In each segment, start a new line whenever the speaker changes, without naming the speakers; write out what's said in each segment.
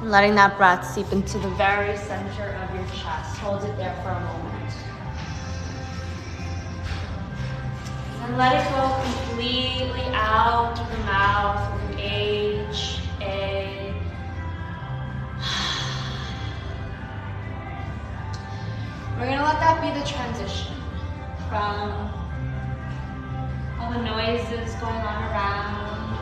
And letting that breath seep into the very center of your chest. Hold it there for a moment. And let it go completely out of the mouth with an H-A. We're gonna let that be the transition from all the noises going on around.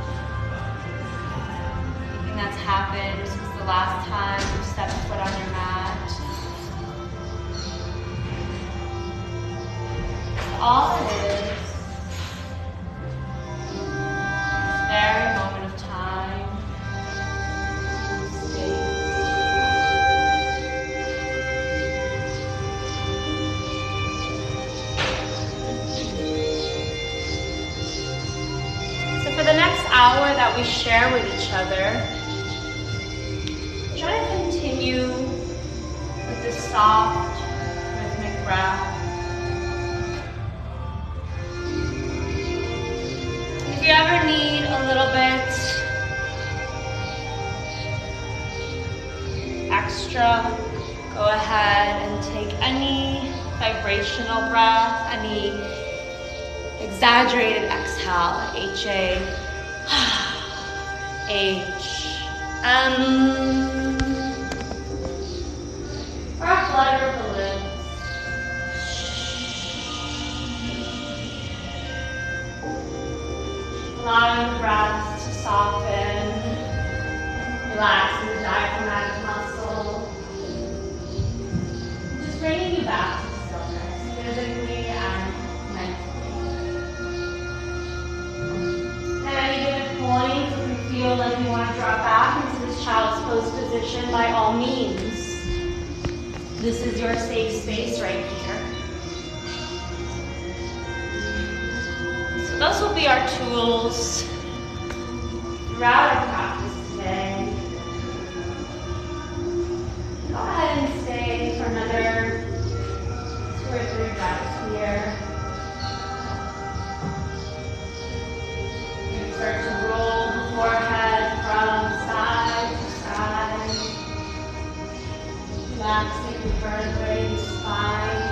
Anything that's happened since the last time you stepped foot on your mat. All it is very moment of time, space. So for the next hour that we share with each other, try to continue with this soft, rhythmic breath. If you ever need a little bit extra, go ahead and take any vibrational breath, any exaggerated exhale, H-A, H, or a flutter of the lips. Allowing the breath to soften, relaxing the diaphragmatic muscle. Just bringing you back to stillness, physically and mentally. At any given point, if you feel like you want to drop back into this child's pose position, by all means. This is your safe space right here. So those will be our tools throughout our practice today. Go ahead and stay for another 2 or 3 breaths here. You can start to roll the forehead from side to side. Relaxing the vertebrae, the spine.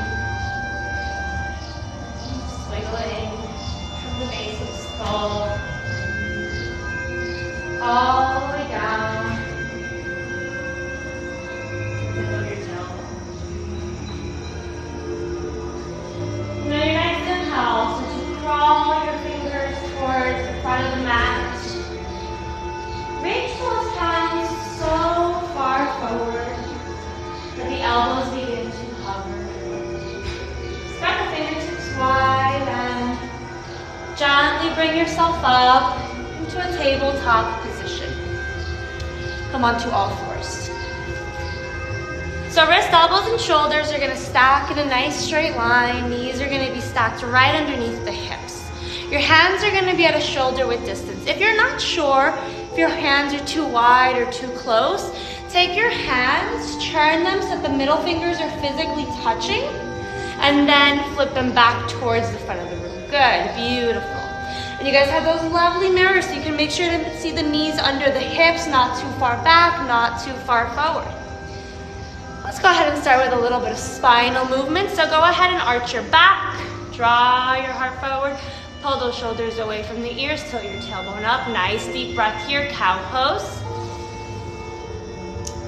Wiggling the base of the skull, all the way down to the tip of your tailbone. Now your next inhale, so to crawl your fingers towards the front of the mat. Reach those hands so far forward that the elbows begin to hover. Spread the fingertips wide and gently bring yourself up into a tabletop position. Come onto all fours. So wrist, elbows, and shoulders are going to stack in a nice straight line. Knees are going to be stacked right underneath the hips. Your hands are going to be at a shoulder width distance. If you're not sure if your hands are too wide or too close, take your hands, turn them so that the middle fingers are physically touching, and then flip them back towards the front of the room. Good, beautiful. And you guys have those lovely mirrors so you can make sure to see the knees under the hips, not too far back, not too far forward. Let's go ahead and start with a little bit of spinal movement. So go ahead and arch your back, draw your heart forward, pull those shoulders away from the ears, tilt your tailbone up. Nice deep breath here, cow pose.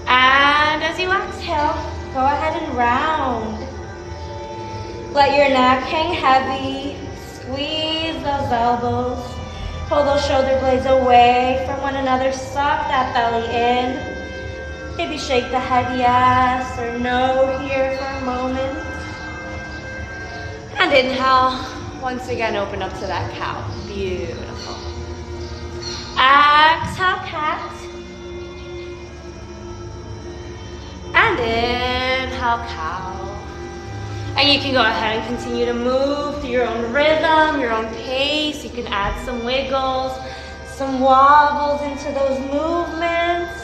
And as you exhale, go ahead and round. Let your neck hang heavy. Squeeze those elbows. Pull those shoulder blades away from one another. Suck that belly in. Maybe shake the head yes or no here for a moment. And inhale. Once again, open up to that cow. Beautiful. Exhale, cat. And inhale, cow. And you can go ahead and continue to move through your own rhythm, your own pace. You can add some wiggles, some wobbles into those movements.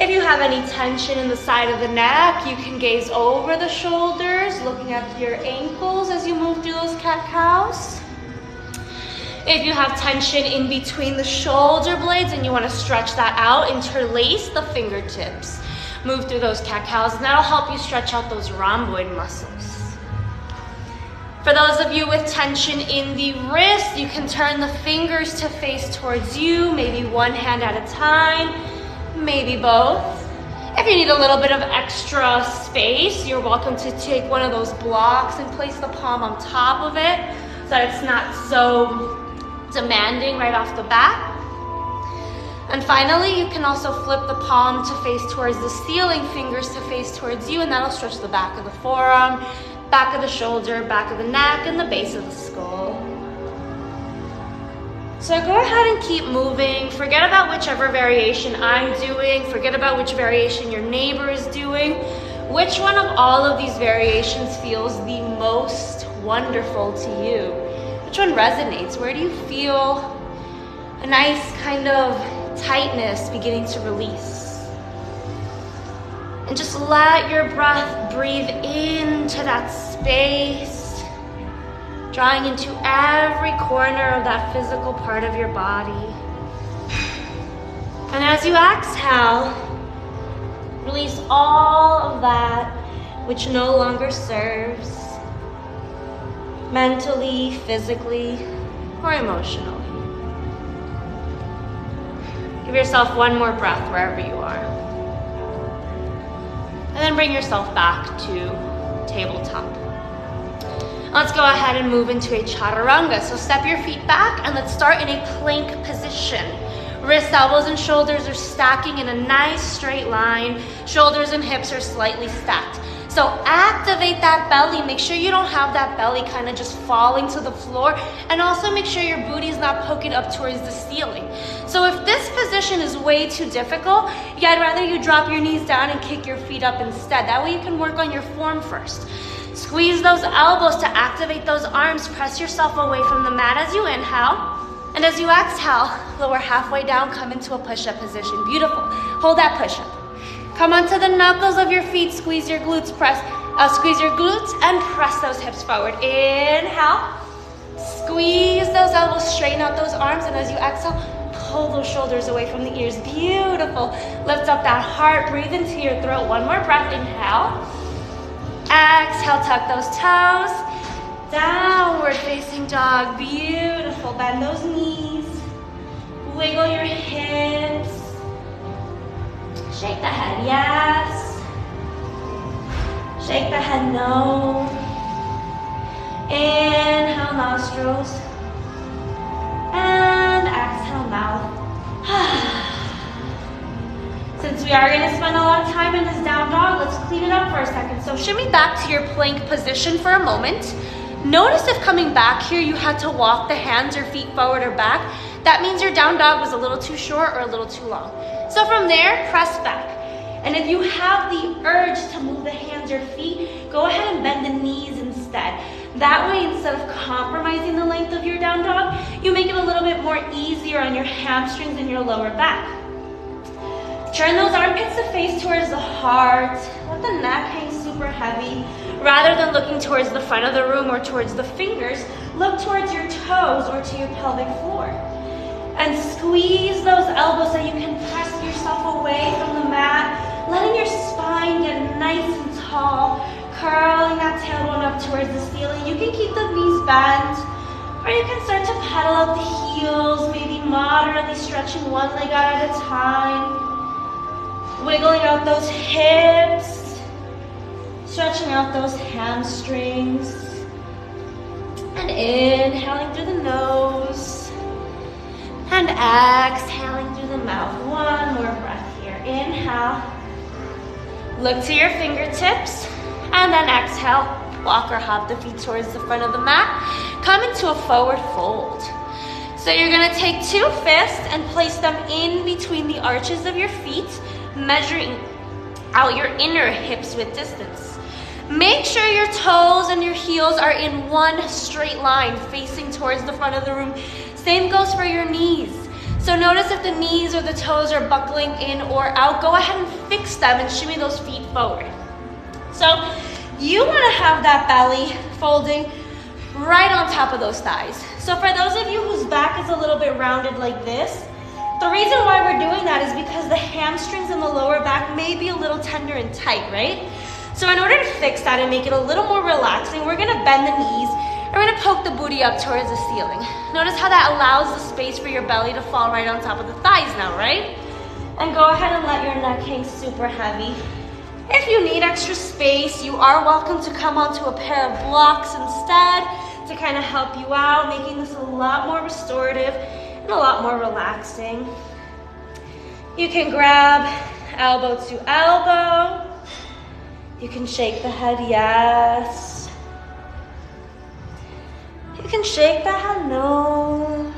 If you have any tension in the side of the neck, you can gaze over the shoulders, looking at your ankles as you move through those cat-cows. If you have tension in between the shoulder blades and you want to stretch that out, interlace the fingertips. Move through those cat-cows, and that'll help you stretch out those rhomboid muscles. For those of you with tension in the wrist, you can turn the fingers to face towards you, maybe one hand at a time, maybe both. If you need a little bit of extra space, you're welcome to take one of those blocks and place the palm on top of it so that it's not so demanding right off the bat. And finally, you can also flip the palm to face towards the ceiling, fingers to face towards you, and that'll stretch the back of the forearm, back of the shoulder, back of the neck, and the base of the skull. So go ahead and keep moving. Forget about whichever variation I'm doing. Forget about which variation your neighbor is doing. Which one of all of these variations feels the most wonderful to you? Which one resonates? Where do you feel a nice kind of tightness beginning to release? And just let your breath breathe into that space, drawing into every corner of that physical part of your body. And as you exhale, release all of that which no longer serves, mentally, physically, or emotionally. Give yourself one more breath wherever you are. And then bring yourself back to tabletop. Let's go ahead and move into a chaturanga. So step your feet back and let's start in a plank position. Wrists, elbows, and shoulders are stacking in a nice straight line. Shoulders and hips are slightly stacked. So activate that belly. Make sure you don't have that belly kind of just falling to the floor. And also make sure your booty's not poking up towards the ceiling. So if this position is way too difficult, I'd rather you drop your knees down and kick your feet up instead. That way you can work on your form first. Squeeze those elbows to activate those arms. Press yourself away from the mat as you inhale. And as you exhale, lower halfway down, come into a push-up position. Beautiful. Hold that push-up. Come onto the knuckles of your feet. Squeeze your glutes. Squeeze your glutes and press those hips forward. Inhale. Squeeze those elbows. Straighten out those arms. And as you exhale, pull those shoulders away from the ears. Beautiful. Lift up that heart. Breathe into your throat. One more breath. Inhale. Exhale. Tuck those toes. Downward facing dog. Beautiful. Bend those knees. Wiggle your hips. Shake the head, yes. Shake the head, no. Inhale, nostrils. And exhale, mouth. Since we are going to spend a lot of time in this down dog, let's clean it up for a second. So shimmy back to your plank position for a moment. Notice if coming back here, you had to walk the hands or feet forward or back. That means your down dog was a little too short or a little too long. So from there, press back. And if you have the urge to move the hands or feet, go ahead and bend the knees instead. That way, instead of compromising the length of your down dog, you make it a little bit more easier on your hamstrings and your lower back. Turn those armpits to face towards the heart. Let the neck hang super heavy. Rather than looking towards the front of the room or towards the fingers, look towards your toes or to your pelvic floor. And squeeze those elbows so you can press yourself away from the mat, letting your spine get nice and tall, curling that tailbone up towards the ceiling. You can keep the knees bent, or you can start to pedal out the heels, maybe moderately stretching one leg out at a time, wiggling out those hips, stretching out those hamstrings, and inhaling through the nose. And exhaling through the mouth. One more breath here. Inhale. Look to your fingertips. And then exhale. Walk or hop the feet towards the front of the mat. Come into a forward fold. So you're going to take 2 fists and place them in between the arches of your feet, measuring out your inner hips with distance. Make sure your toes and your heels are in one straight line facing towards the front of the room. Same goes for your knees. So notice if the knees or the toes are buckling in or out, go ahead and fix them and shimmy those feet forward. So you want to have that belly folding right on top of those thighs. So for those of you whose back is a little bit rounded like this, the reason why we're doing that is because the hamstrings in the lower back may be a little tender and tight, right? So in order to fix that and make it a little more relaxing, we're gonna bend the knees and we're gonna poke the booty up towards the ceiling. Notice how that allows the space for your belly to fall right on top of the thighs now, right? And go ahead and let your neck hang super heavy. If you need extra space, you are welcome to come onto a pair of blocks instead to kind of help you out, making this a lot more restorative and a lot more relaxing. You can grab elbow to elbow. You can shake the head, yes. You can shake the head, no.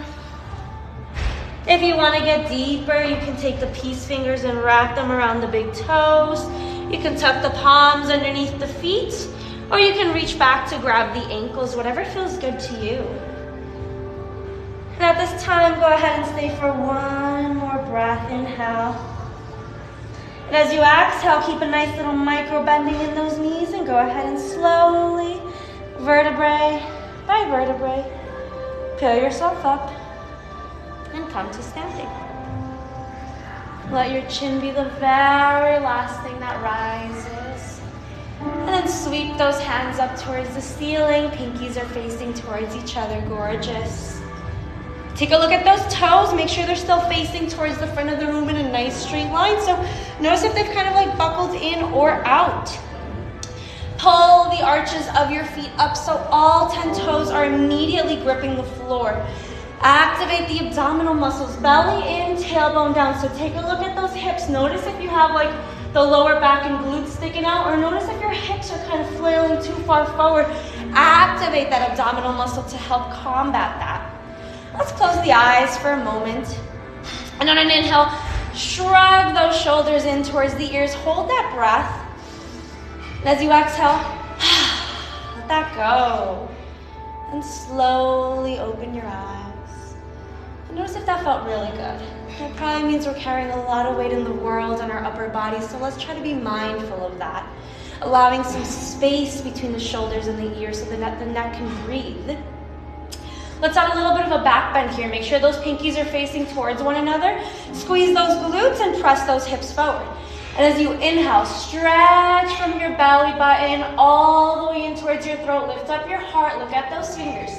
If you want to get deeper, you can take the peace fingers and wrap them around the big toes. You can tuck the palms underneath the feet, or you can reach back to grab the ankles, whatever feels good to you. And at this time, go ahead and stay for one more breath. Inhale. And as you exhale, keep a nice little micro bending in those knees and go ahead and slowly, vertebrae by vertebrae, peel yourself up and come to standing. Let your chin be the very last thing that rises. And then sweep those hands up towards the ceiling. Pinkies are facing towards each other, gorgeous. Take a look at those toes. Make sure they're still facing towards the front of the room in a nice straight line. So notice if they've kind of like buckled in or out. Pull the arches of your feet up so all 10 toes are immediately gripping the floor. Activate the abdominal muscles, belly in, tailbone down. So take a look at those hips. Notice if you have like the lower back and glutes sticking out, or notice if your hips are kind of flailing too far forward. Activate that abdominal muscle to help combat that. Let's close the eyes for a moment. And on an inhale, shrug those shoulders in towards the ears. Hold that breath. And as you exhale, let that go. And slowly open your eyes. And notice if that felt really good. It probably means we're carrying a lot of weight in the world on our upper body, so let's try to be mindful of that. Allowing some space between the shoulders and the ears so the neck can breathe. Let's add a little bit of a back bend here. Make sure those pinkies are facing towards one another. Squeeze those glutes and press those hips forward. And as you inhale, stretch from your belly button all the way in towards your throat. Lift up your heart, look at those fingers.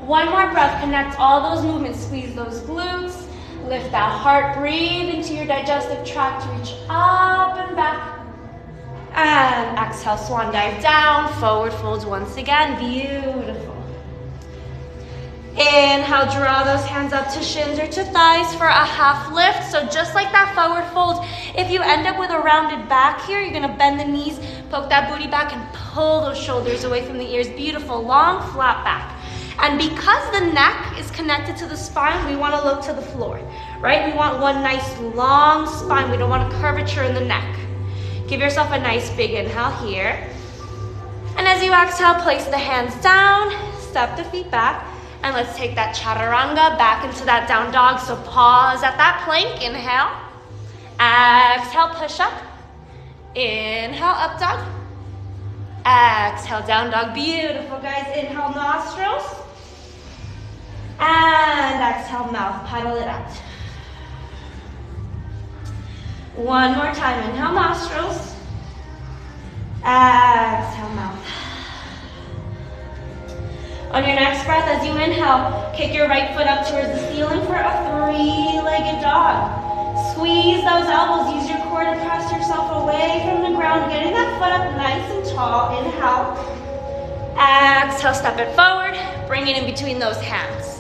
One more breath, connect all those movements. Squeeze those glutes, lift that heart, breathe into your digestive tract, reach up and back. And exhale, swan dive down, forward folds once again, beautiful. Inhale, draw those hands up to shins or to thighs for a half lift. So just like that forward fold, if you end up with a rounded back here, you're gonna bend the knees, poke that booty back and pull those shoulders away from the ears. Beautiful, long, flat back. And because the neck is connected to the spine, we wanna look to the floor, right? We want one nice long spine. We don't want a curvature in the neck. Give yourself a nice big inhale here. And as you exhale, place the hands down, step the feet back. And let's take that chaturanga back into that down dog. So pause at that plank, inhale. Exhale, push up. Inhale, up dog. Exhale, down dog. Beautiful, guys. Inhale, nostrils. And exhale, mouth. Paddle it out. One more time. Inhale, nostrils. Exhale, mouth. On your next breath, as you inhale, kick your right foot up towards the ceiling for a three-legged dog. Squeeze those elbows. Use your core to press yourself away from the ground, getting that foot up nice and tall. Inhale. Exhale, step it forward. Bring it in between those hands.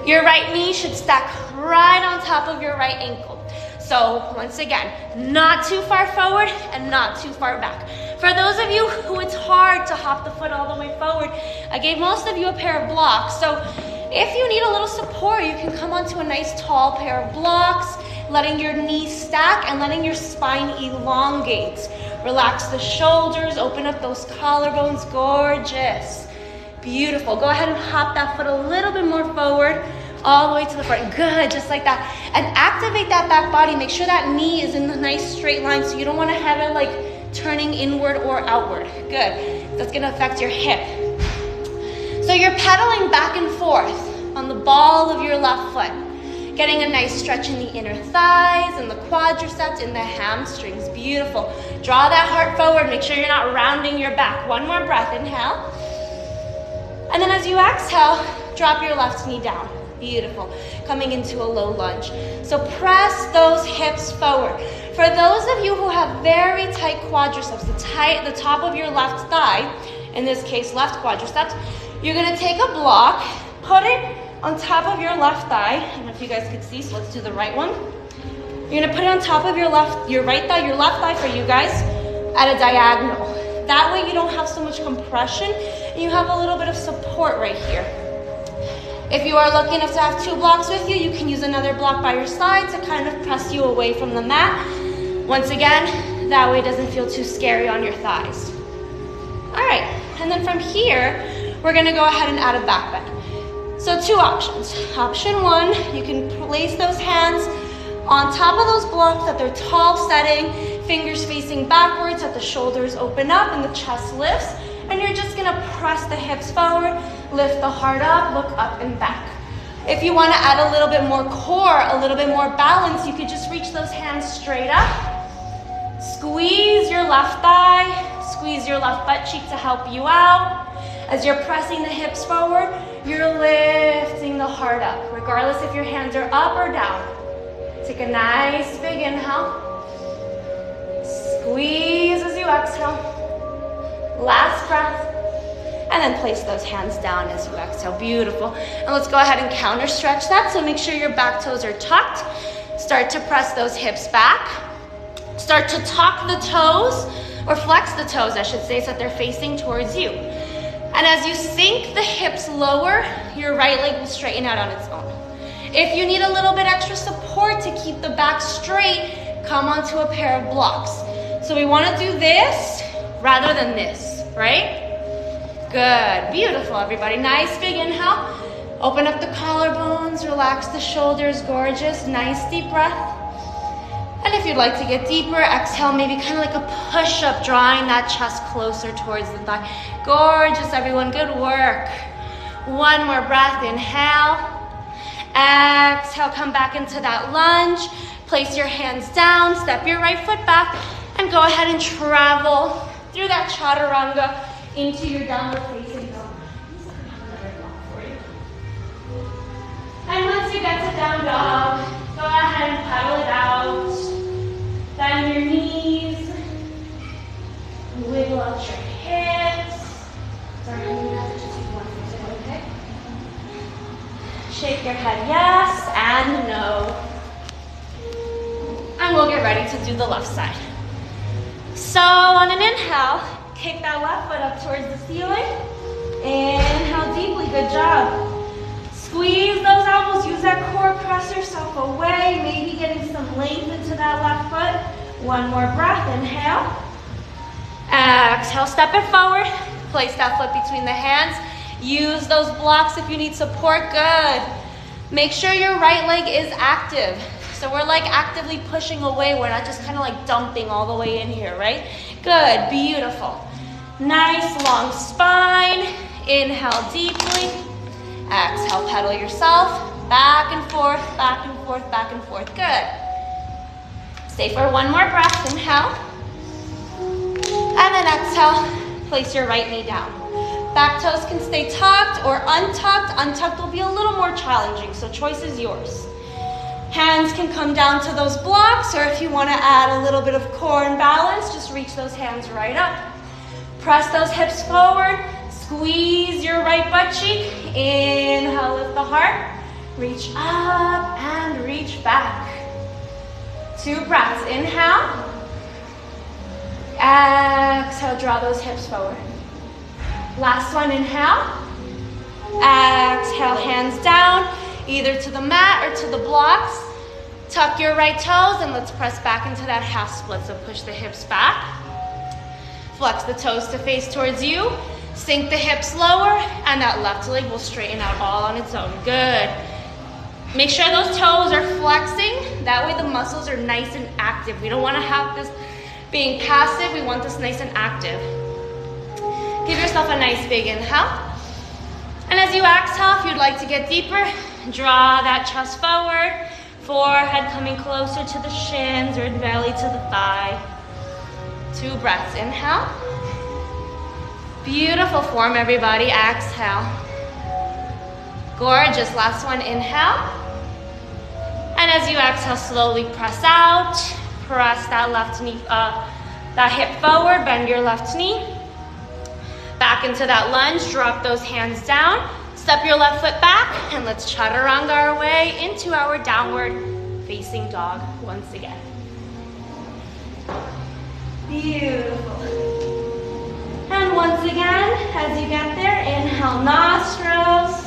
Your right knee should stack right on top of your right ankle. So once again, not too far forward and not too far back. For those of you who it's hard to hop the foot all the way forward, I gave most of you a pair of blocks. So if you need a little support, you can come onto a nice tall pair of blocks, letting your knees stack and letting your spine elongate. Relax the shoulders, open up those collarbones, gorgeous. Beautiful. Go ahead and hop that foot a little bit more forward, all the way to the front. Good, just like that. And activate that back body. Make sure that knee is in the nice straight line, so you don't want to have it like turning inward or outward. Good. That's gonna affect your hip. So you're pedaling back and forth on the ball of your left foot, getting a nice stretch in the inner thighs and the quadriceps and the hamstrings. Beautiful. Draw that heart forward. Make sure you're not rounding your back. One more breath. Inhale. And then as you exhale, drop your left knee down. Beautiful. Coming into a low lunge. So press those hips forward. For those of you who have very tight quadriceps, the top of your left thigh, in this case left quadriceps, you're going to take a block, put it on top of your left thigh. I don't know if you guys could see, so let's do the right one. You're going to put it on top of your right thigh, your left thigh for you guys, at a diagonal. That way you don't have so much compression and you have a little bit of support right here. If you are lucky enough to have 2 blocks with you, you can use another block by your side to kind of press you away from the mat. Once again, that way it doesn't feel too scary on your thighs. All right, and then from here, we're gonna go ahead and add a back bend. So 2 options. Option 1, you can place those hands on top of those blocks at their tall setting, fingers facing backwards, that the shoulders open up and the chest lifts, and you're just gonna press the hips forward, lift the heart up, look up and back. If you wanna add a little bit more core, a little bit more balance, you could just reach those hands straight up. Squeeze your left thigh, squeeze your left butt cheek to help you out. As you're pressing the hips forward, you're lifting the heart up, regardless if your hands are up or down. Take a nice big inhale. Squeeze as you exhale. Last breath. And then place those hands down as you exhale. Beautiful. And let's go ahead and counter stretch that. So make sure your back toes are tucked. Start to press those hips back. Start to tuck the toes, or flex the toes, I should say, so that they're facing towards you. And as you sink the hips lower, your right leg will straighten out on its own. If you need a little bit extra support to keep the back straight, come onto a pair of blocks. So we want to do this rather than this, right? Good, beautiful, everybody. Nice big inhale. Open up the collarbones, relax the shoulders, gorgeous. Nice deep breath. And if you'd like to get deeper, exhale, maybe kind of like a push-up, drawing that chest closer towards the thigh. Gorgeous, everyone, good work. One more breath, inhale. Exhale, come back into that lunge. Place your hands down, step your right foot back, and go ahead and travel through that chaturanga into your downward facing dog. And once you get to down dog, go ahead and pedal it out. Bend your knees. Wiggle out your hips. Sorry, I'm going to have to just take 1 second, okay? Shake your head yes and no. And we'll get ready to do the left side. So on an inhale, kick that left foot up towards the ceiling. Inhale deeply, good job. Squeeze those elbows, use that core, press yourself away, maybe getting some length into that left foot. One more breath, inhale. Exhale, step it forward. Place that foot between the hands. Use those blocks if you need support, good. Make sure your right leg is active. So we're like actively pushing away, we're not just kind of like dumping all the way in here, right? Good, beautiful. Nice long spine. Inhale deeply. Exhale, pedal yourself. Back and forth, back and forth, back and forth. Good. Stay for one more breath. Inhale. And then exhale, place your right knee down. Back toes can stay tucked or untucked. Untucked will be a little more challenging, so choice is yours. Hands can come down to those blocks, or if you want to add a little bit of core and balance, just reach those hands right up. Press those hips forward. Squeeze your right butt cheek. Inhale, lift the heart. Reach up and reach back. 2 breaths. Inhale. Exhale, draw those hips forward. Last one, inhale. Exhale, hands down, either to the mat or to the blocks. Tuck your right toes and let's press back into that half split. So push the hips back. Flex the toes to face towards you. Sink the hips lower, and that left leg will straighten out all on its own. Good. Make sure those toes are flexing. That way the muscles are nice and active. We don't want to have this being passive. We want this nice and active. Give yourself a nice big inhale. And as you exhale, if you'd like to get deeper, draw that chest forward, forehead coming closer to the shins or belly to the thigh. 2 breaths, inhale. Beautiful form, everybody, exhale. Gorgeous, last one, inhale. And as you exhale, slowly press out. Press that left knee, that hip forward, bend your left knee. Back into that lunge, drop those hands down. Step your left foot back, and let's chaturanga our way into our downward facing dog once again. Beautiful. And once again, as you get there, inhale nostrils,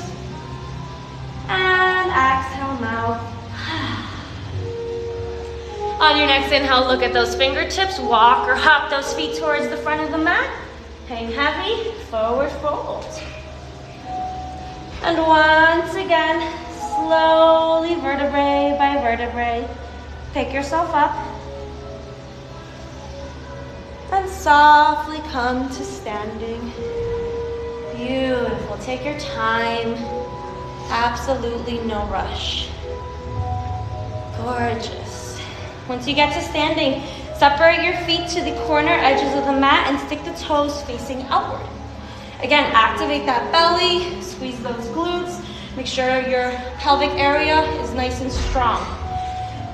and exhale mouth. On your next inhale, look at those fingertips. Walk or hop those feet towards the front of the mat. Hang heavy, forward fold. And once again, slowly, vertebrae by vertebrae, pick yourself up. And softly come to standing. Beautiful, take your time. Absolutely no rush. Gorgeous. Once you get to standing, separate your feet to the corner edges of the mat and stick the toes facing outward. Again, activate that belly, squeeze those glutes. Make sure your pelvic area is nice and strong.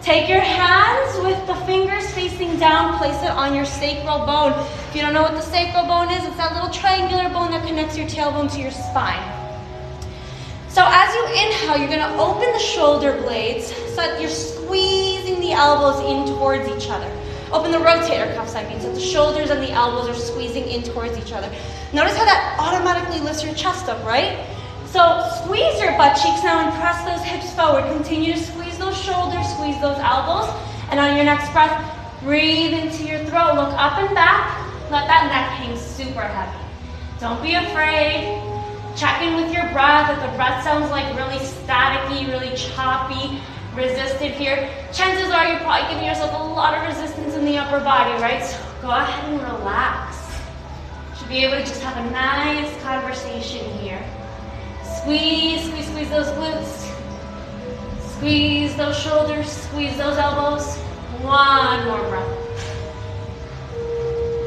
Take your hands with the fingers facing down, place it on your sacral bone. If you don't know what the sacral bone is, it's that little triangular bone that connects your tailbone to your spine. So as you inhale, you're gonna open the shoulder blades so that you're squeezing the elbows in towards each other. Open the rotator cuffs, I mean, so the shoulders and the elbows are squeezing in towards each other. Notice how that automatically lifts your chest up, right? So squeeze your butt cheeks now and press those hips forward. Continue to squeeze those shoulders, squeeze those elbows. And on your next breath, breathe into your throat. Look up and back. Let that neck hang super heavy. Don't be afraid. Check in with your breath. If the breath sounds like really staticky, really choppy, resisted here, chances are you're probably giving yourself a lot of resistance in the upper body, right? So go ahead and relax. Should be able to just have a nice conversation here. Squeeze, squeeze, squeeze those glutes. Squeeze those shoulders, squeeze those elbows. One more breath.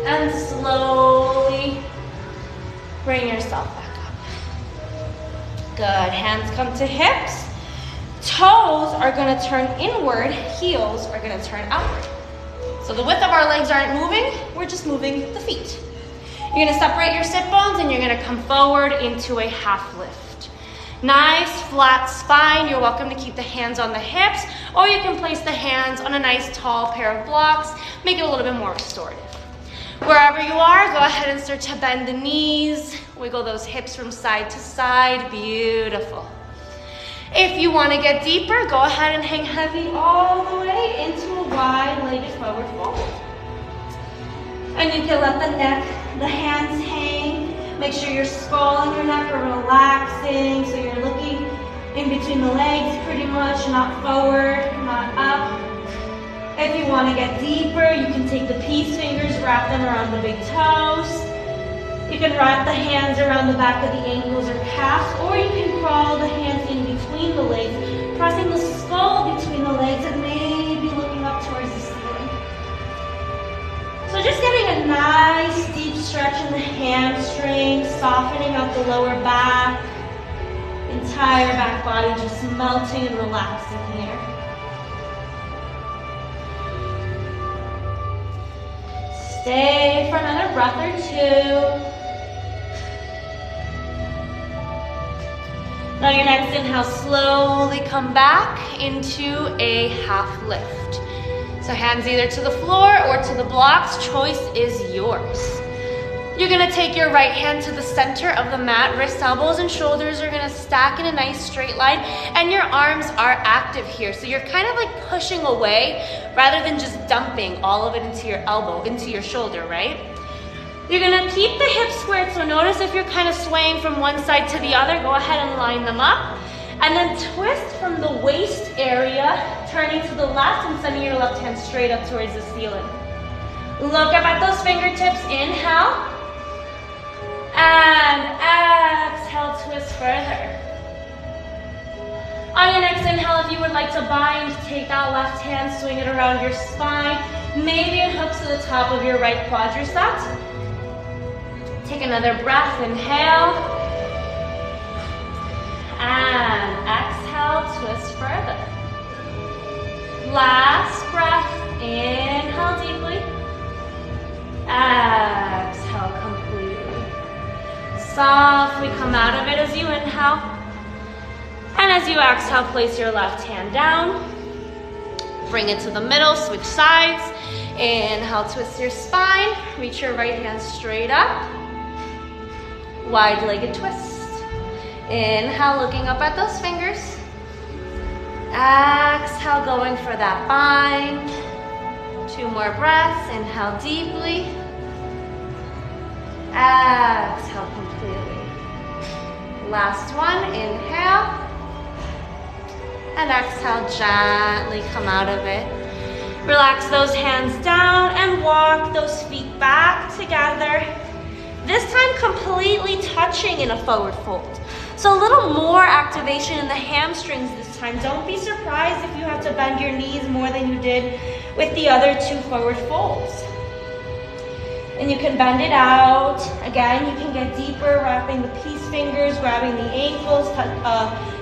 And slowly bring yourself back up. Good, hands come to hips. Toes are gonna turn inward, heels are gonna turn outward. So the width of our legs aren't moving, we're just moving the feet. You're gonna separate your sit bones and you're gonna come forward into a half lift. Nice flat spine. You're welcome to keep the hands on the hips, or you can place the hands on a nice tall pair of blocks, make it a little bit more restorative. Wherever you are, go ahead and start to bend the knees, wiggle those hips from side to side, beautiful. If you want to get deeper, go ahead and hang heavy all the way into a wide-legged forward fold. And you can let the neck, the hands hang. Make sure your skull and your neck are relaxing, so you're looking in between the legs pretty much, not forward, not up. If you want to get deeper, you can take the peace fingers, wrap them around the big toes. You can wrap the hands around the back of the ankles or calves, or you can crawl the hands in between the legs, pressing the skull between the legs and maybe looking up towards the ceiling. So just getting a nice deep stretch in the hamstrings, softening out the lower back, entire back body just melting and relaxing here. Stay for another breath or two. Now your next inhale, slowly come back into a half lift. So hands either to the floor or to the blocks, choice is yours. You're gonna take your right hand to the center of the mat, wrists, elbows, and shoulders are gonna stack in a nice straight line, and your arms are active here. So you're kind of like pushing away rather than just dumping all of it into your elbow, into your shoulder, right? You're gonna keep the hips squared, so notice if you're kind of swaying from one side to the other, go ahead and line them up. And then twist from the waist area, turning to the left and sending your left hand straight up towards the ceiling. Look up at those fingertips, inhale. And exhale, twist further. On your next inhale, if you would like to bind, take that left hand, swing it around your spine. Maybe it hooks to the top of your right quadricep. Take another breath, inhale. And exhale, twist further. Last breath, inhale deeply. Exhale completely. Softly come out of it as you inhale. And as you exhale, place your left hand down. Bring it to the middle, switch sides. Inhale, twist your spine. Reach your right hand straight up. Wide-legged twist. Inhale, looking up at those fingers. Exhale, going for that bind. 2 more breaths. Inhale deeply. Exhale completely. Last one, inhale. And exhale, gently come out of it. Relax those hands down and walk those feet back together. This time completely touching in a forward fold. So a little more activation in the hamstrings this time. Don't be surprised if you have to bend your knees more than you did with the other 2 forward folds. And you can bend it out. Again, you can get deeper, wrapping the peace fingers, grabbing the ankles,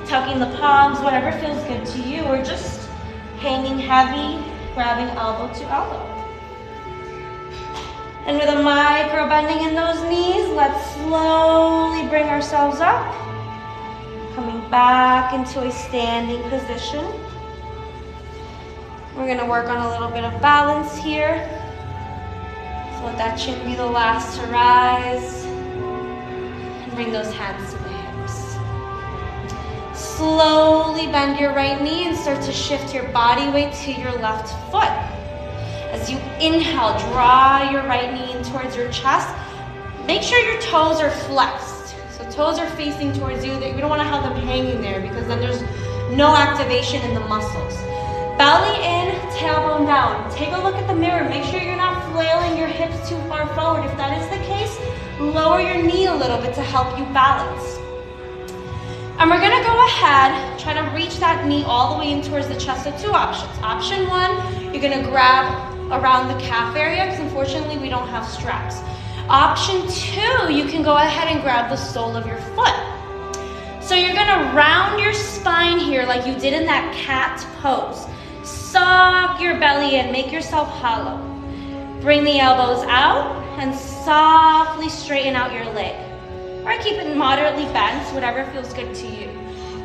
tucking the palms, whatever feels good to you, or just hanging heavy, grabbing elbow to elbow. And with a micro bending in those knees, let's slowly bring ourselves up. Coming back into a standing position. We're gonna work on a little bit of balance here. So let that chin be the last to rise. And bring those hands to the hips. Slowly bend your right knee and start to shift your body weight to your left foot. As you inhale, draw your right knee in towards your chest. Make sure your toes are flexed. So toes are facing towards you. We don't want to have them hanging there because then there's no activation in the muscles. Belly in, tailbone down. Take a look at the mirror. Make sure you're not flailing your hips too far forward. If that is the case, lower your knee a little bit to help you balance. And we're gonna go ahead, try to reach that knee all the way in towards the chest. So 2 options. Option 1, you're gonna grab around the calf area because unfortunately we don't have straps. Option 2, you can go ahead and grab the sole of your foot. So you're gonna round your spine here like you did in that cat pose. Suck your belly in, make yourself hollow. Bring the elbows out and softly straighten out your leg. Or keep it moderately bent, whatever feels good to you.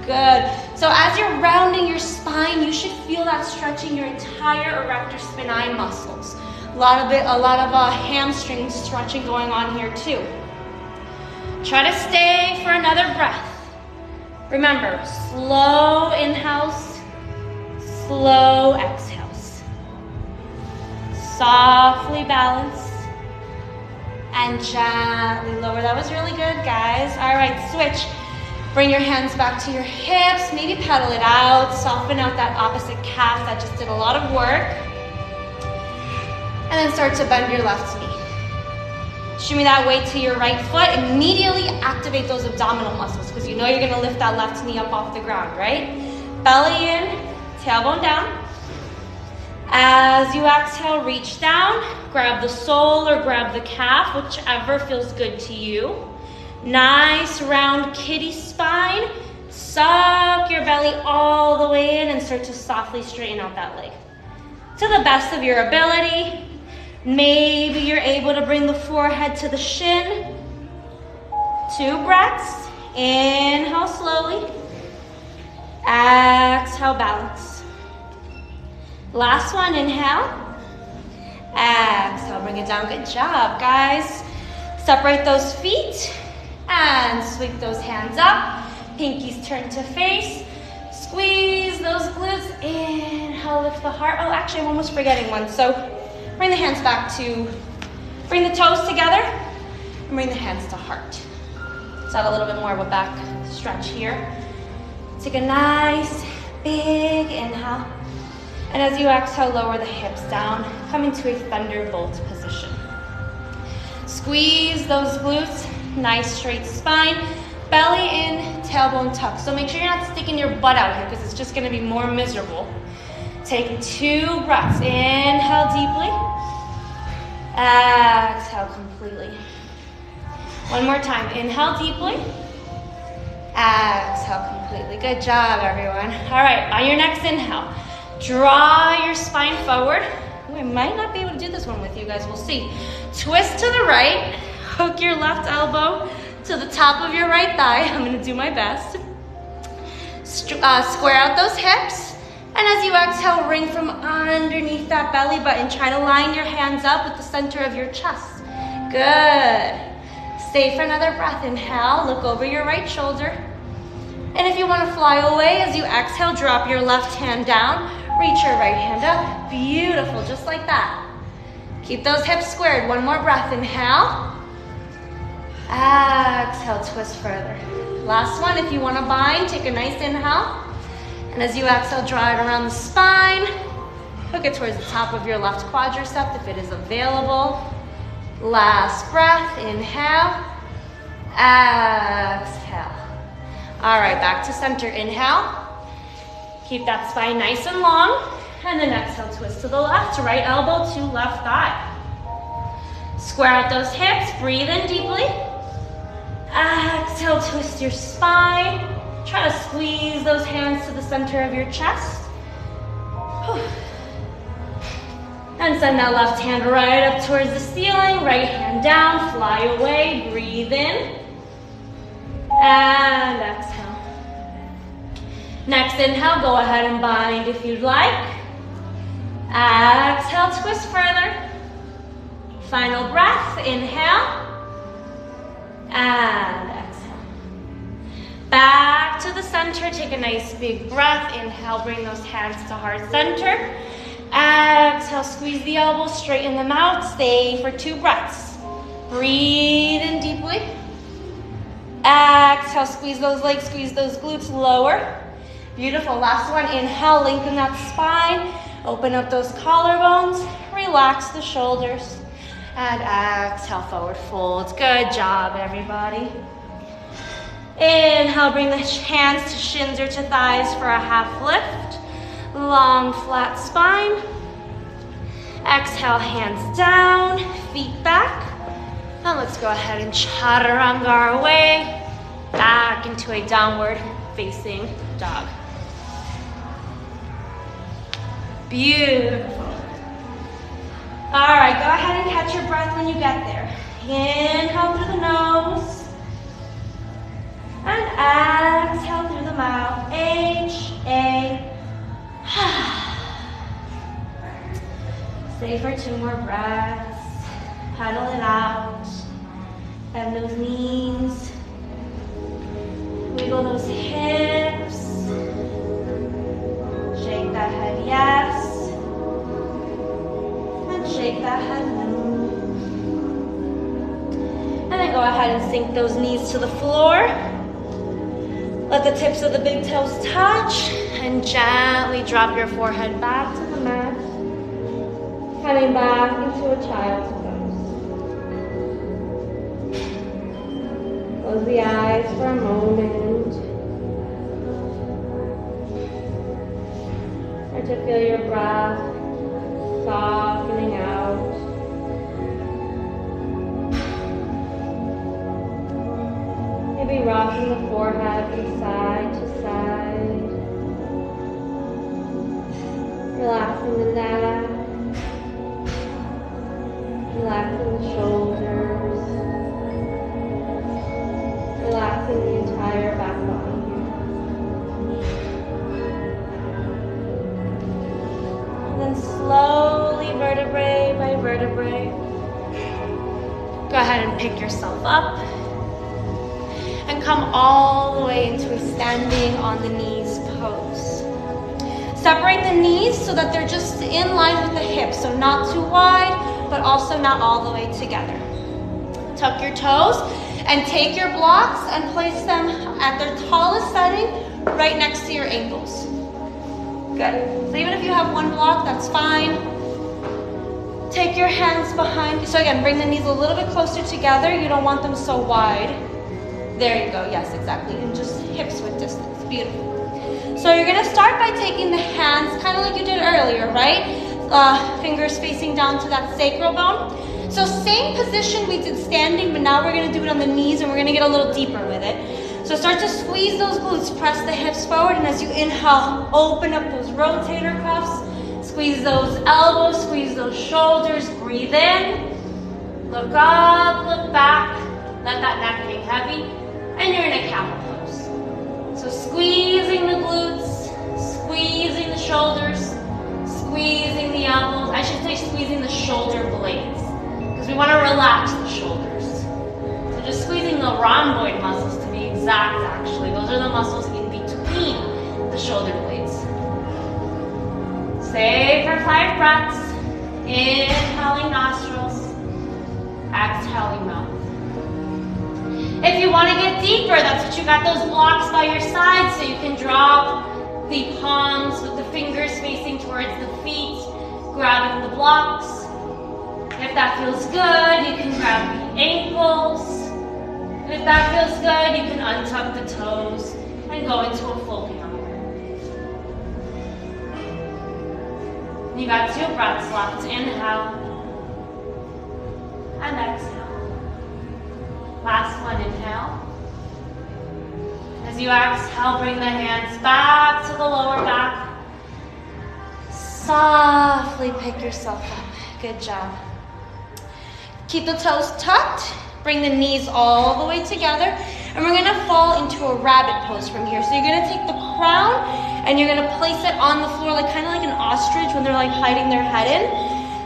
Good. So as you're rounding your spine, you should feel that stretching your entire erector spinae muscles. A lot of hamstring stretching going on here too. Try to stay for another breath. Remember, slow inhales, slow exhales. Softly balance and gently lower. That was really good, guys. All right, switch. Bring your hands back to your hips. Maybe pedal it out. Soften out that opposite calf that just did a lot of work. And then start to bend your left knee. Shimmy that weight to your right foot. Immediately activate those abdominal muscles because you know you're gonna lift that left knee up off the ground, right? Belly in, tailbone down. As you exhale, reach down. Grab the sole or grab the calf, whichever feels good to you. Nice round kitty spine. Suck your belly all the way in and start to softly straighten out that leg. To the best of your ability. Maybe you're able to bring the forehead to the shin. 2 breaths. Inhale slowly. Exhale, balance. Last one, inhale. Exhale, bring it down. Good job, guys. Separate those feet and sweep those hands up. Pinkies turn to face. Squeeze those glutes. Inhale, lift the heart. Oh, actually, I'm almost forgetting one. So bring the hands back to, bring the toes together and bring the hands to heart. Let's have a little bit more of a back stretch here. Take a nice big inhale. And as you exhale, lower the hips down, come into a thunderbolt position. Squeeze those glutes, Nice straight spine. Belly in, tailbone tuck. So make sure you're not sticking your butt out here because it's just gonna be more miserable. Taking 2 breaths. Inhale deeply. Exhale completely. One more time. Inhale deeply. Exhale completely. Good job, everyone. All right, on your next inhale, draw your spine forward. We might not be able to do this one with you guys. We'll see. Twist to the right. Hook your left elbow to the top of your right thigh. I'm gonna do my best. Square out those hips. And as you exhale, ring from underneath that belly button. Try to line your hands up with the center of your chest. Good. Stay for another breath. Inhale, look over your right shoulder. And if you want to fly away, as you exhale, drop your left hand down. Reach your right hand up. Beautiful, just like that. Keep those hips squared. One more breath. Inhale. Exhale, twist further. Last one, if you want to bind, take a nice inhale. And as you exhale, draw it around the spine. Hook it towards the top of your left quadricep if it is available. Last breath, inhale. Exhale. All right, back to center. Inhale. Keep that spine nice and long. And then exhale, twist to the left. Right elbow to left thigh. Square out those hips. Breathe in deeply. Exhale, twist your spine. Try to squeeze those hands to the center of your chest. And send that left hand right up towards the ceiling. Right hand down, fly away. Breathe in. And exhale. Next inhale, go ahead and bind if you'd like. Exhale, twist further. Final breath, inhale. And exhale. Back to the center, take a nice big breath. Inhale, bring those hands to heart center. Exhale, squeeze the elbows, straighten them out. Stay for 2 breaths. Breathe in deeply. Exhale, squeeze those legs, squeeze those glutes, lower. Beautiful, last one. Inhale, lengthen that spine. Open up those collarbones. Relax the shoulders. And exhale, forward folds. Good job, everybody. Inhale, bring the hands to shins or to thighs for a half lift. Long, flat spine. Exhale, hands down, feet back. And let's go ahead and chaturanga our way back into a downward facing dog. Beautiful. All right, go ahead and catch your breath when you get there. Inhale through the nose. And exhale through the mouth. H-A. Stay for 2 more breaths. Pedal it out. Bend those knees. Wiggle those hips. Shake that head, yes. And shake that head, no. And then go ahead and sink those knees to the floor. Let the tips of the big toes touch. And gently drop your forehead back to the mat. Coming back into a child's pose. Close the eyes for a moment. Start to feel your breath softening out. Maybe rocking the forehead from side to side. Relaxing the neck. Relaxing the shoulders. Relaxing the entire back body. And then slowly, vertebrae by vertebrae, go ahead and pick yourself up. And come all the way into a standing on the knees pose. Separate the knees so that they're just in line with the hips, so not too wide, but also not all the way together. Tuck your toes and take your blocks and place them at their tallest setting right next to your ankles. Good. So even if you have one block, that's fine. Take your hands behind. So again, bring the knees a little bit closer together. You don't want them so wide. There you go. Yes, exactly. And just hips with distance. Beautiful. So you're gonna start by taking the hands, kind of like you did earlier, right? Fingers facing down to that sacral bone. So same position we did standing, but now we're gonna do it on the knees and we're gonna get a little deeper with it. So start to squeeze those glutes, press the hips forward, and as you inhale, open up those rotator cuffs, squeeze those elbows, squeeze those shoulders, breathe in, look up, look back, let that neck hang heavy, and you're in a camel pose. So squeezing the glutes, squeezing the shoulders, squeezing the elbows. I should say squeezing the shoulder blades, because we want to relax the shoulders. So just squeezing the rhomboid muscles to be exact, actually. Those are the muscles in between the shoulder blades. Stay for 5 breaths. Inhaling nostrils, exhaling mouth. If you want to get deeper, that's what you got those blocks by your side, so you can drop the palms with the fingers facing towards the feet, grabbing the blocks. If that feels good, you can grab the ankles. If that feels good, you can untuck the toes and go into a full camel. You got 2 breaths left. Inhale and exhale. Last one, inhale. As you exhale, bring the hands back to the lower back. Softly pick yourself up. Good job. Keep the toes tucked. Bring the knees all the way together. And we're gonna fall into a rabbit pose from here. So you're gonna take the crown and you're gonna place it on the floor, like kind of like an ostrich when they're like hiding their head in.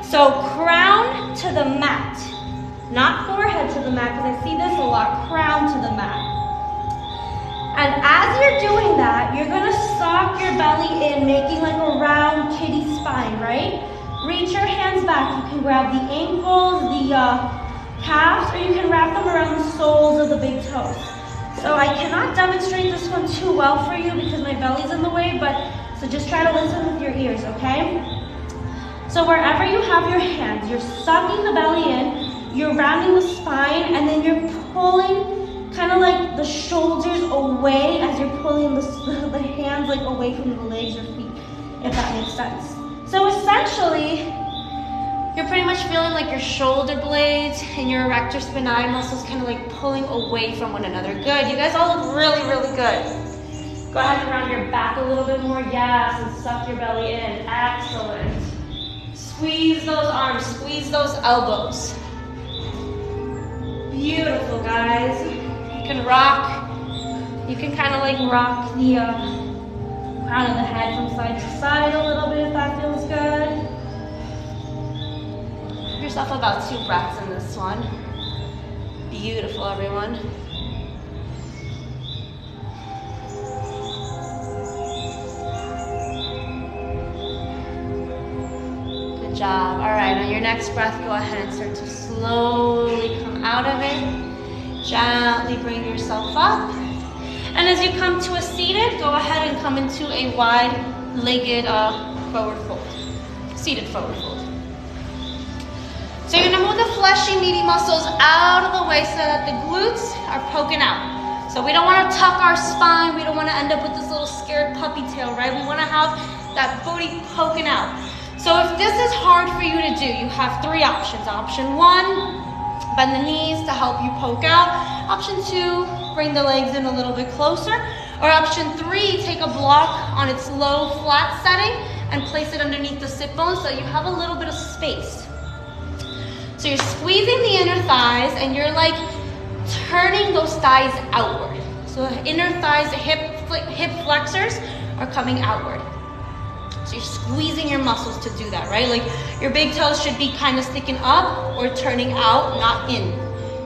So crown to the mat. Not forehead to the mat, because I see this a lot. Crown to the mat. And as you're doing that, you're gonna sock your belly in, making like a round kitty spine, right? Reach your hands back. You can grab the ankles, the calves, or you can wrap them around the soles of the big toes. So I cannot demonstrate this one too well for you because my belly's in the way, so just try to listen with your ears, okay? So wherever you have your hands, you're sucking the belly in, you're rounding the spine, and then you're pulling kind of like the shoulders away as you're pulling the hands like away from the legs or feet, if that makes sense. So essentially, you're pretty much feeling like your shoulder blades and your erector spinae muscles kind of like pulling away from one another. Good, you guys all look really, really good. Go ahead and round your back a little bit more, yes, and suck your belly in, excellent. Squeeze those arms, squeeze those elbows. Beautiful, guys. You can rock, you can kind of like rock the crown of the head from side to side a little bit if that feels good. Give yourself about 2 breaths in this one. Beautiful, everyone. Good job. All right, on your next breath, go ahead and start to slowly come out of it. Gently bring yourself up. And as you come to a seated, go ahead and come into a wide-legged forward fold. Seated forward fold. So you're gonna move the fleshy, meaty muscles out of the way so that the glutes are poking out. So we don't wanna tuck our spine, we don't wanna end up with this little scared puppy tail, right? We wanna have that booty poking out. So if this is hard for you to do, you have 3 options. Option 1, bend the knees to help you poke out. Option 2, bring the legs in a little bit closer. Or option 3, take a block on its low flat setting and place it underneath the sit bone so you have a little bit of space. So you're squeezing the inner thighs and you're like turning those thighs outward. So the inner thighs, the hip flexors are coming outward. So you're squeezing your muscles to do that, right? Like your big toes should be kind of sticking up or turning out, not in.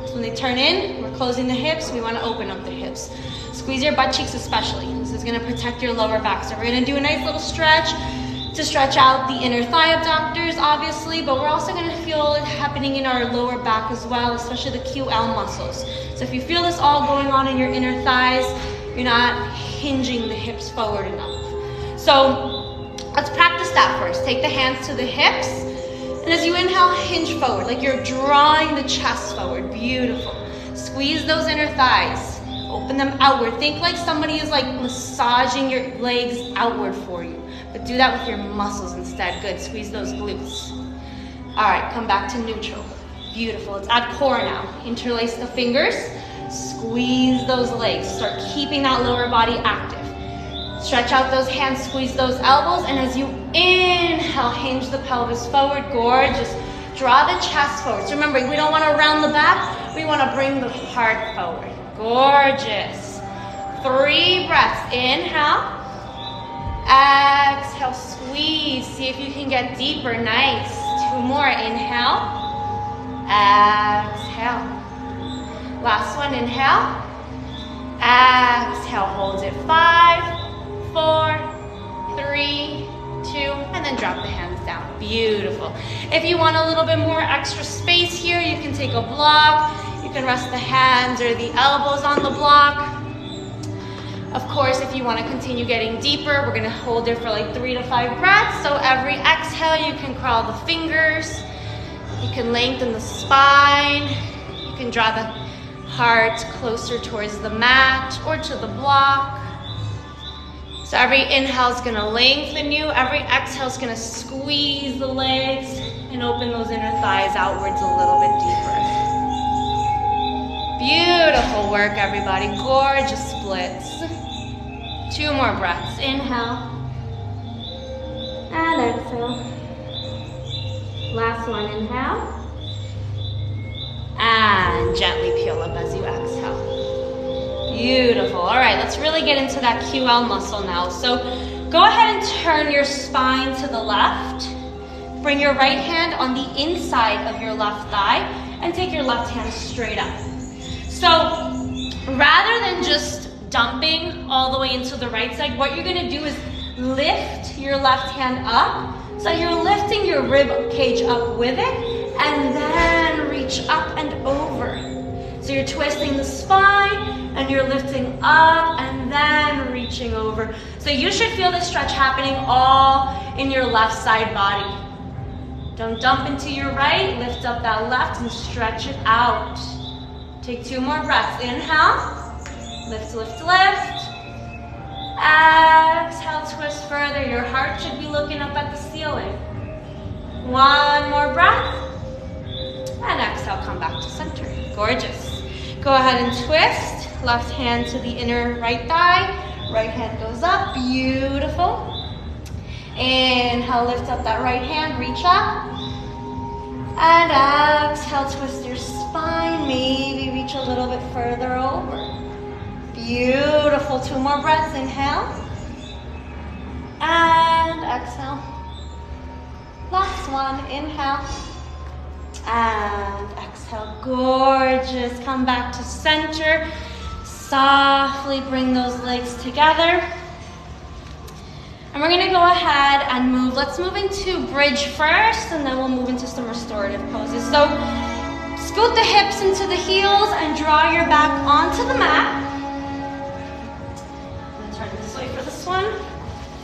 So when they turn in, we're closing the hips. We want to open up the hips. Squeeze your butt cheeks especially. This is going to protect your lower back. So we're going to do a nice little stretch to stretch out the inner thigh abductors, obviously, but we're also going to feel it happening in our lower back as well, especially the QL muscles. So if you feel this all going on in your inner thighs, you're not hinging the hips forward enough. So let's practice that first. Take the hands to the hips. And And as you inhale, hinge forward, like you're drawing the chest forward. Beautiful. Squeeze those inner thighs. Open them outward. Think like somebody is like massaging your legs outward for you. But do that with your muscles instead. Good. Squeeze those glutes. All right, come back to neutral. Beautiful. Let's add core now. Interlace the fingers. Squeeze those legs. Start keeping that lower body active. Stretch out those hands, squeeze those elbows, and as you inhale, hinge the pelvis forward. Gorgeous. Draw the chest forward. So remember, we don't want to round the back. We want to bring the heart forward. Gorgeous. 3 breaths. Inhale. Exhale, squeeze. See if you can get deeper. Nice. 2 more. Inhale. Exhale. Last one. Inhale. Exhale. Hold it. 5, 4, 3, 2, and then drop the hands down. Beautiful. If you want a little bit more extra space here, you can take a block. You can rest the hands or the elbows on the block. Of course, if you want to continue getting deeper, we're going to hold it for like 3 to 5 breaths. So every exhale, you can crawl the fingers. You can lengthen the spine. You can draw the heart closer towards the mat or to the block. So every inhale is going to lengthen you. Every exhale is going to squeeze the legs and open those inner thighs outwards a little bit deeper. Beautiful work, everybody. Gorgeous splits. 2 more breaths. Inhale. And exhale. Last one. Inhale. And gently peel up as you exhale. Beautiful. All right, let's really get into that QL muscle now. So go ahead and turn your spine to the left. Bring your right hand on the inside of your left thigh and take your left hand straight up. So rather than just dumping all the way into the right side, what you're going to do is lift your left hand up. So you're lifting your rib cage up with it and then reach up and over. So you're twisting the spine and you're lifting up and then reaching over. So you should feel this stretch happening all in your left side body. Don't dump into your right, lift up that left and stretch it out. Take 2 more breaths. Inhale, lift, lift, lift. Exhale, twist further. Your heart should be looking up at the ceiling. 1 more breath. And exhale, come back to center. Gorgeous. Go ahead and twist. Left hand to the inner right thigh. Right hand goes up. Beautiful. Inhale, lift up that right hand. Reach up. And exhale, twist your spine. Maybe reach a little bit further over. Beautiful. 2 more breaths. Inhale. And exhale. Last one. Inhale. And exhale. Gorgeous. Come back to center. Softly bring those legs together. And we're going to go ahead and move. Let's move into bridge first, and then we'll move into some restorative poses. So scoot the hips into the heels and draw your back onto the mat. I'm going to turn this way for this one.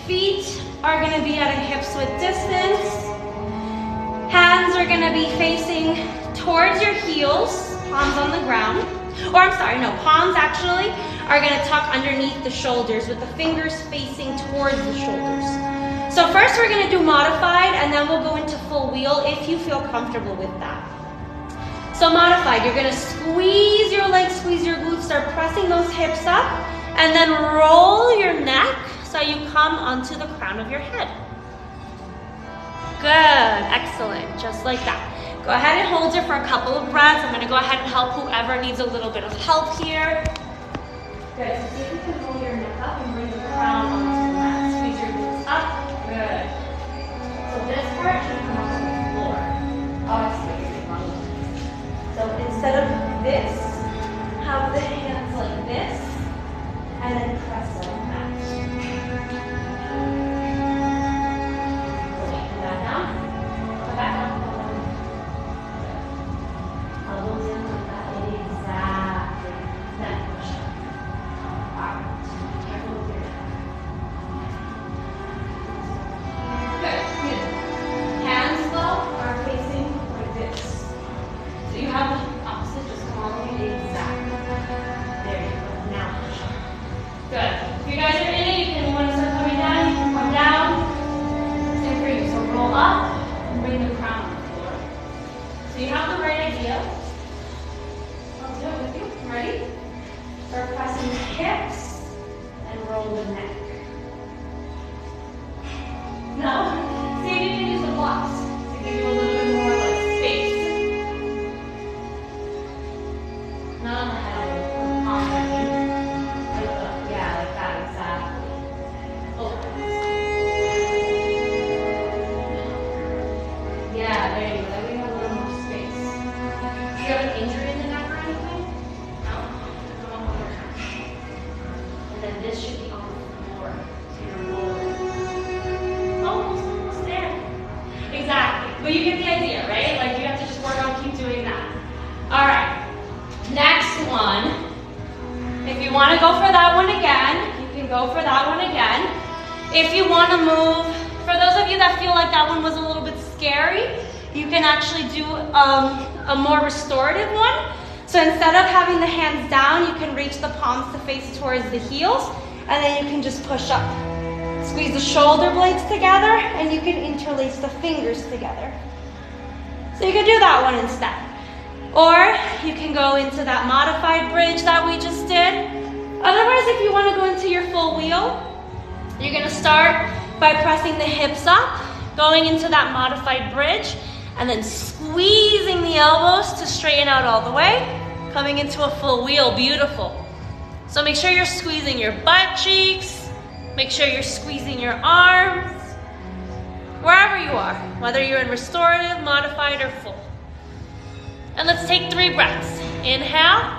Feet are going to be at a hips width distance. Hands are going to be facing towards your heels, palms on the ground. Or I'm sorry, no, palms actually are going to tuck underneath the shoulders with the fingers facing towards the shoulders. So first we're going to do modified, and then we'll go into full wheel if you feel comfortable with that. So modified, you're going to squeeze your legs, squeeze your glutes, start pressing those hips up, and then roll your neck so you come onto the crown of your head. Good, excellent, just like that. Go ahead and hold it for a couple of breaths. I'm going to go ahead and help whoever needs a little bit of help here. Good, so see if you can roll your neck up and bring the crown onto the mat. Squeeze your glutes up. Good. So this part should come onto the floor. Oh, so instead of this, have the hands like this, and then press like that. Lay that down. Come back up. Elbows in like that. Exactly. Neck push up. Alright. Careful with your neck. Good. Beautiful. Start pressing the hips and roll the neck. Now, see if you can use the blocks to give you a little bit more like space. Not on the head, on the knee. Yeah, like that, exactly. Yeah, there you go. Then we have a little more space. Do you have an injury in the neck or anything? No? Come on one more time. And then this should be on the floor. So you're rolling. Almost there. Exactly. But you get the idea, right? Like you have to just work on keep doing that. Alright. Next one. If you want to go for that one again, you can go for that one again. If you want to move, for those of you that feel like that one was a little bit scary, you can actually do a more restorative one. So instead of having the hands down, you can reach the palms to face towards the heels, and then you can just push up. Squeeze the shoulder blades together, and you can interlace the fingers together. So you can do that one instead. Or you can go into that modified bridge that we just did. Otherwise, if you want to go into your full wheel, you're going to start by pressing the hips up, going into that modified bridge, and then squeezing the elbows to straighten out all the way, coming into a full wheel. Beautiful. So make sure you're squeezing your butt cheeks, make sure you're squeezing your arms, wherever you are, whether you're in restorative, modified, or full. And let's take 3 breaths. Inhale,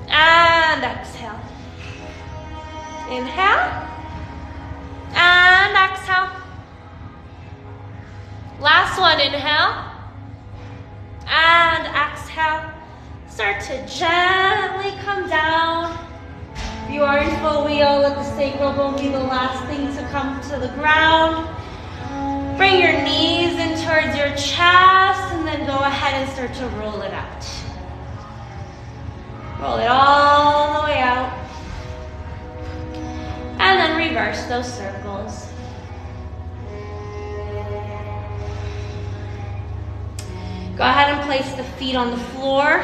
and exhale. Inhale, and exhale. Last one, inhale, and exhale. Start to gently come down. If you are in full wheel, let the sacral bone be the last thing to come to the ground. Bring your knees in towards your chest, and then go ahead and start to roll it out. Roll it all the way out. And then reverse those circles. Go ahead and place the feet on the floor.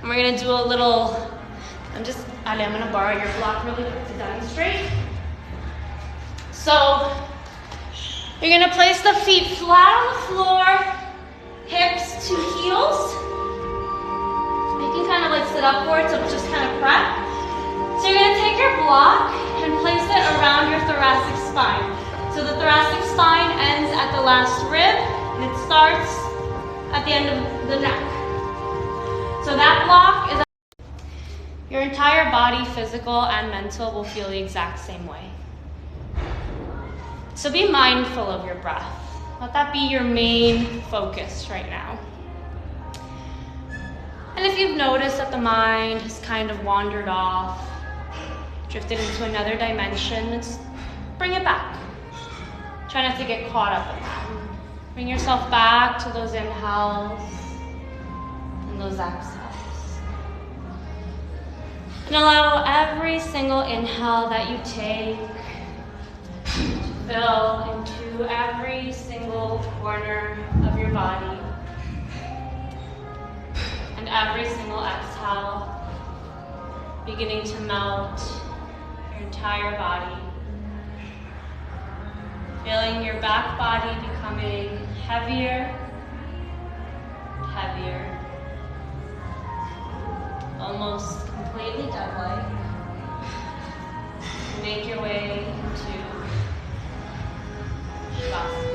And we're gonna do a little, Ali, I'm gonna borrow your block really quick to demonstrate. So, you're gonna place the feet flat on the floor, hips to heels. You can kind of like sit up for it, so just kind of prep. So you're gonna take your block and place it around your thoracic spine. So the thoracic spine ends at the last rib, and it starts at the end of the neck. So that block is your entire body, physical and mental, will feel the exact same way. So be mindful of your breath. Let that be your main focus right now. And if you've noticed that the mind has kind of wandered off, drifted into another dimension, let's bring it back. Try not to get caught up in that. Bring yourself back to those inhales and those exhales. And allow every single inhale that you take to fill into every single corner of your body. And every single exhale, beginning to melt your entire body. Feeling your back body becoming heavier, heavier, almost completely dead-like. Make your way into Shavasana.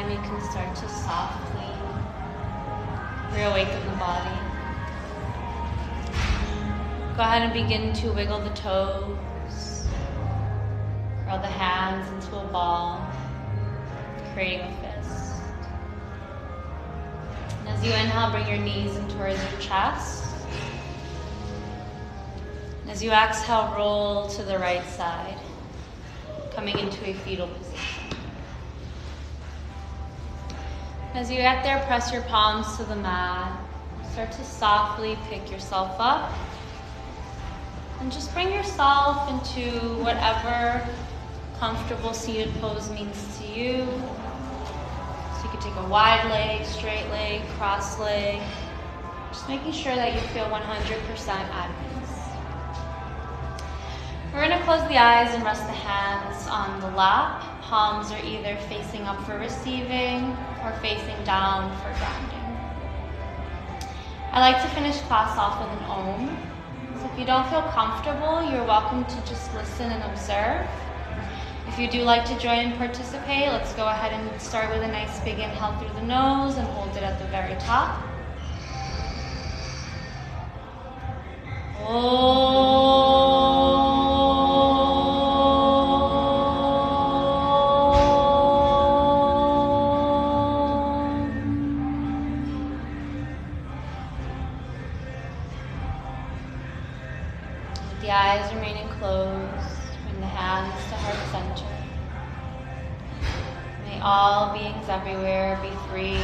You can start to softly reawaken the body. Go ahead and begin to wiggle the toes, curl the hands into a ball, creating a fist. And as you inhale, bring your knees in towards your chest. And as you exhale, roll to the right side, coming into a fetal position. As you get there, press your palms to the mat. Start to softly pick yourself up. And just bring yourself into whatever comfortable seated pose means to you. So you can take a wide leg, straight leg, cross leg. Just making sure that you feel 100% at ease. We're going to close the eyes and rest the hands on the lap. Palms are either facing up for receiving or facing down for grounding. I like to finish class off with an Om. So if you don't feel comfortable, you're welcome to just listen and observe. If you do like to join and participate, let's go ahead and start with a nice big inhale through the nose and hold it at the very top. The eyes remaining closed, bring the hands to heart center. May all beings everywhere be free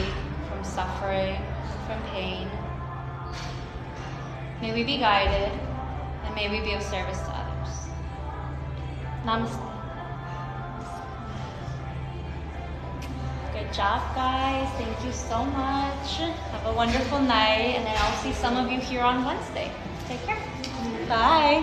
from suffering and from pain. May we be guided, and may we be of service to others. Namaste. Good job, guys. Thank you so much. Have a wonderful night, and then I'll see some of you here on Wednesday. Take care. Bye.